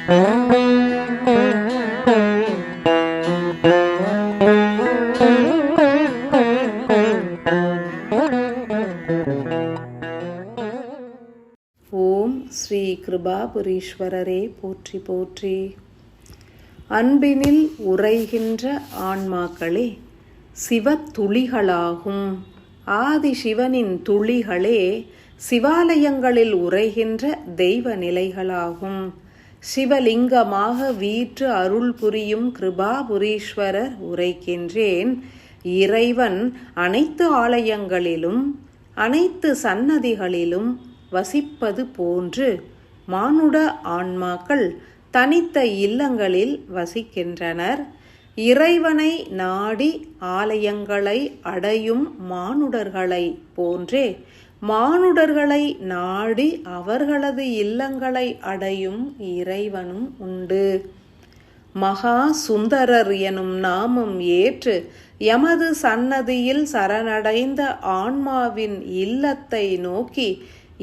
ஓம் ஸ்ரீ கிருபாபுரீஸ்வரரே போற்றி போற்றி. அன்பினில் உறைகின்ற ஆன்மாக்களே சிவத்துளிகளாகும். ஆதி சிவனின் துளிகளே சிவாலயங்களில் உறைகின்ற தெய்வ நிலைகளாகும். சிவலிங்கமாக வீற்று அருள் புரியும் கிருபாபுரீஸ்வரர் உரைக்கின்றேன். இறைவன் அனைத்து ஆலயங்களிலும் அனைத்து சன்னதிகளிலும் வசிப்பது போன்று மானுட ஆன்மாக்கள் தனித்த இல்லங்களில் வசிக்கின்றனர். இறைவனை நாடி ஆலயங்களை அடையும் மானுடர்களை போன்றே மானுடர்களை நாடி அவர்களது இல்லங்களை அடையும் இறைவனும் உண்டு. மகா சுந்தரர் எனும் நாமம் ஏற்று எமது சன்னதியில் சரணடைந்த ஆன்மாவின் இல்லத்தை நோக்கி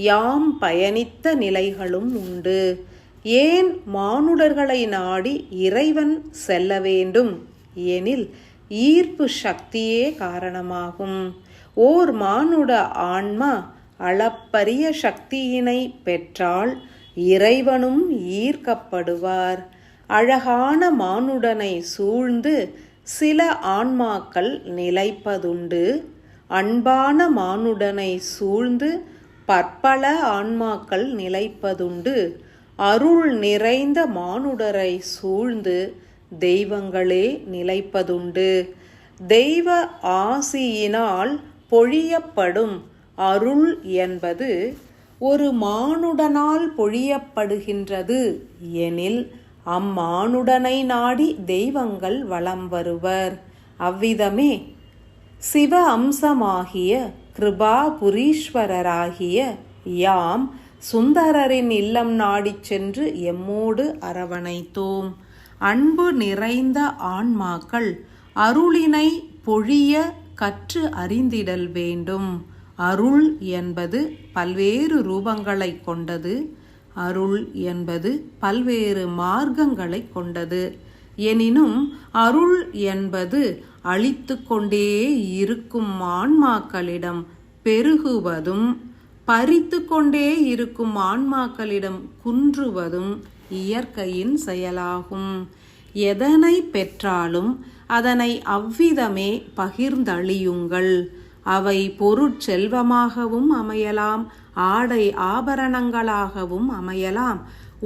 யாம் பயணித்த நிலைகளும் உண்டு. ஏன் மானுடர்களை நாடி இறைவன் செல்ல வேண்டும் எனில் ஈர்ப்பு சக்தியே காரணமாகும். ஓர் மானுட ஆன்மா அளப்பரிய சக்தியினை பெற்றால் இறைவனும் ஈர்க்கப்படுவார். அழகான மானுடனை சூழ்ந்து சில ஆன்மாக்கள் நிலைப்பதுண்டு. அன்பான மானுடனை சூழ்ந்து பற்பல ஆன்மாக்கள் நிலைப்பதுண்டு. அருள் நிறைந்த மானுடரை சூழ்ந்து தெய்வங்களே நிலைப்பதுண்டு. தெய்வ ஆசியினால் பொழியப்படும் அருள் என்பது ஒரு மானுடனால் பொழியப்படுகின்றது எனில் அம்மானுடனை நாடி தெய்வங்கள் வலம் வருவர். அவ்விதமே சிவ அம்சமாகிய கிருபாபுரீஸ்வரராகிய யாம் சுந்தரரின் இல்லம் நாடிச் சென்று எம்மோடு அரவணைத்தோம். அன்பு நிறைந்த ஆன்மாக்கள் அருளினை பொழிய கற்று அறிந்திடல் வேண்டும். அருள் என்பது பல்வேறு ரூபங்களை கொண்டது. அருள் என்பது பல்வேறு மார்க்கங்களை கொண்டது. எனினும் அருள் என்பது அளித்து கொண்டே இருக்கும் ஆன்மாக்களிடம் பெருகுவதும் பறித்து கொண்டே இருக்கும் ஆன்மாக்களிடம் குன்றுவதும் இயற்கையின் செயலாகும். எதனை பெற்றாலும் அதனை அவ்விதமே பகிர்ந்தளியுங்கள். அவை பொருட்செல்வமாகவும் அமையலாம், ஆடை ஆபரணங்களாகவும் அமையலாம்,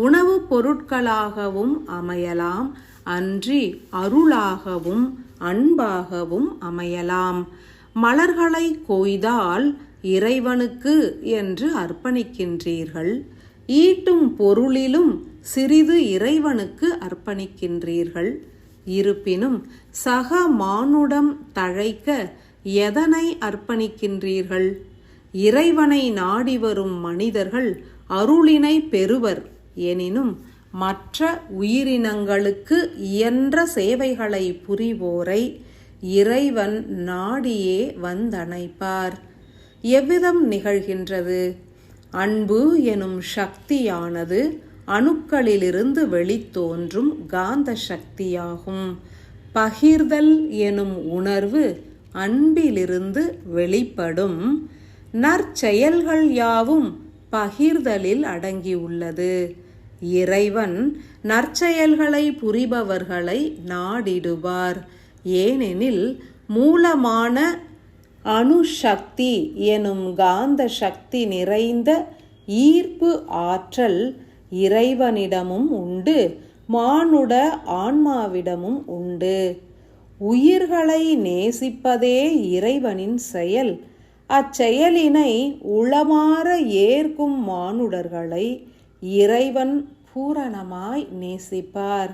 உணவுப் பொருட்களாகவும் அமையலாம், அன்றி அருளாகவும் அன்பாகவும் அமையலாம். மலர்களை கொய்தால் இறைவனுக்கு என்று அர்ப்பணிக்கின்றீர்கள். ஈட்டும் பொருளிலும் சிறிது இறைவனுக்கு அர்ப்பணிக்கின்றீர்கள். இருப்பினும் சக மானுடம் தழைக்க எதனை அர்ப்பணிக்கின்றீர்கள்? இறைவனை நாடி வரும் மனிதர்கள் அருளினை பெறுவர். எனினும் மற்ற உயிரினங்களுக்கு இயன்ற சேவைகளை புரிவோரை இறைவன் நாடியே வந்தணைப்பார். எவ்விதம் நிகழ்கின்றது? அன்பு எனும் சக்தியானது அணுக்களிலிருந்து வெளித்தோன்றும் காந்த சக்தியாகும். பகிர்தல் எனும் உணர்வு அன்பிலிருந்து வெளிப்படும். நற்செயல்கள் யாவும் பகிர்தலில் அடங்கியுள்ளது. இறைவன் நற்செயல்களை புரிபவர்களை நாடிடுவார். ஏனெனில் மூலமான அணுசக்தி எனும் காந்த சக்தி நிறைந்த ஈர்ப்பு ஆற்றல் இறைவனிடமும் உண்டு, மானுட ஆன்மாவிடமும் உண்டு. உயிர்களை நேசிப்பதே இறைவனின் செயல். அச்செயலினை உளமாற ஏற்கும் மானுடர்களை இறைவன் பூரணமாய் நேசிப்பார்.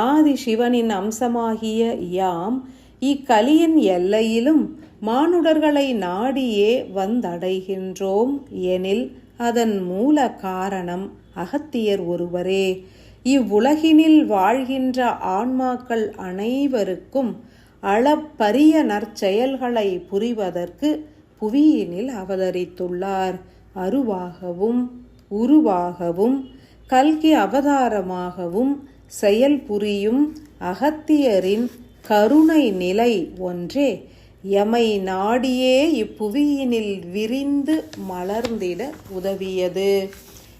ஆதி சிவனின் அம்சமாகிய யாம் இக்கலியின் எல்லையிலும் மானுடர்களை நாடியே வந்தடைகின்றோம் எனில் அதன் மூல காரணம் அகத்தியர் ஒருவரே. இவ்வுலகினில் வாழ்கின்ற ஆன்மாக்கள் அனைவருக்கும் அளப்பரிய நற்செயல்களை புரிவதற்கு புவியினில் அவதரித்துள்ளார். அருவாகவும் உருவாகவும் கல்கி அவதாரமாகவும் செயல் புரியும் அகத்தியரின் கருணை நிலை ஒன்றே எமை நாடியே இப்புவியினில் விரிந்து மலர்ந்திட உதவியது.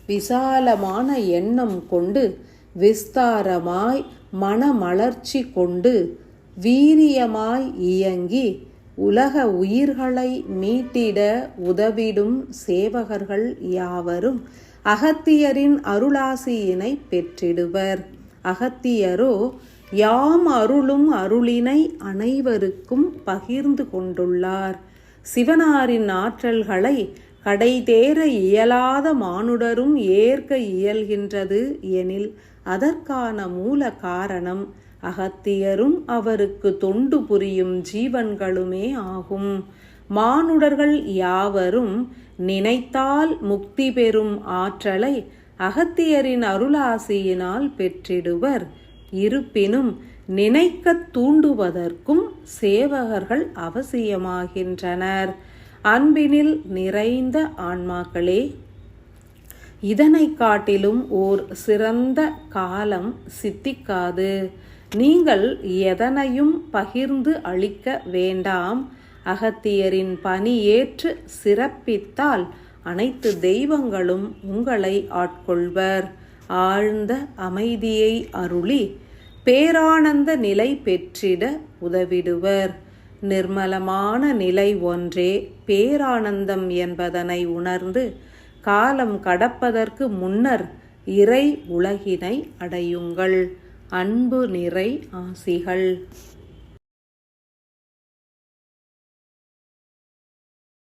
விசாலமான எண்ணம் கொண்டு விஸ்தாரமாய் மனமலர்ச்சி கொண்டு வீரியமாய் இயங்கி உலக உயிர்களை மீட்டிட உதவிடும் சேவகர்கள் யாவரும் அகத்தியரின் அருளாசியினை பெற்றிடுவர். அகத்தியரோ யாம் அருளும் அருளினை அனைவருக்கும் பகிர்ந்து கொண்டுள்ளார். சிவனாரின் ஆற்றல்களை கடைதேற இயலாத மானுடரும் ஏற்க இயல்கின்றது எனில் அதற்கான மூல காரணம் அகத்தியரும் அவருக்கு தொண்டு புரியும் ஜீவன்களுமே ஆகும். மானுடர்கள் யாவரும் நினைத்தால் முக்தி பெறும் ஆற்றலை அகத்தியரின் அருளாசியினால் பெற்றிடுவர். இருப்பினும் நினைக்கத் தூண்டுவதற்கும் சேவகர்கள் அவசியமாகின்றனர். அன்பினில் நிறைந்த ஆன்மாக்களே, இதனை காட்டிலும் ஓர் சிறந்த காலம் சித்திக்காது. நீங்கள் எதனையும் பகிர்ந்து அளிக்க வேண்டாம். அகத்தியரின் பணி ஏற்று சிறப்பித்தால் அனைத்து தெய்வங்களும் உங்களை ஆட்கொள்வர். ஆழ்ந்த அமைதியை அருளி பேரானந்த நிலை பெற்றிட உதவிடுவர். நிர்மலமான நிலை ஒன்றே பேரானந்தம் என்பதனை உணர்ந்து காலம் கடப்பதற்கு முன்னர் இறை உலகினை அடையுங்கள். அன்பு நிறை ஆசிகள்.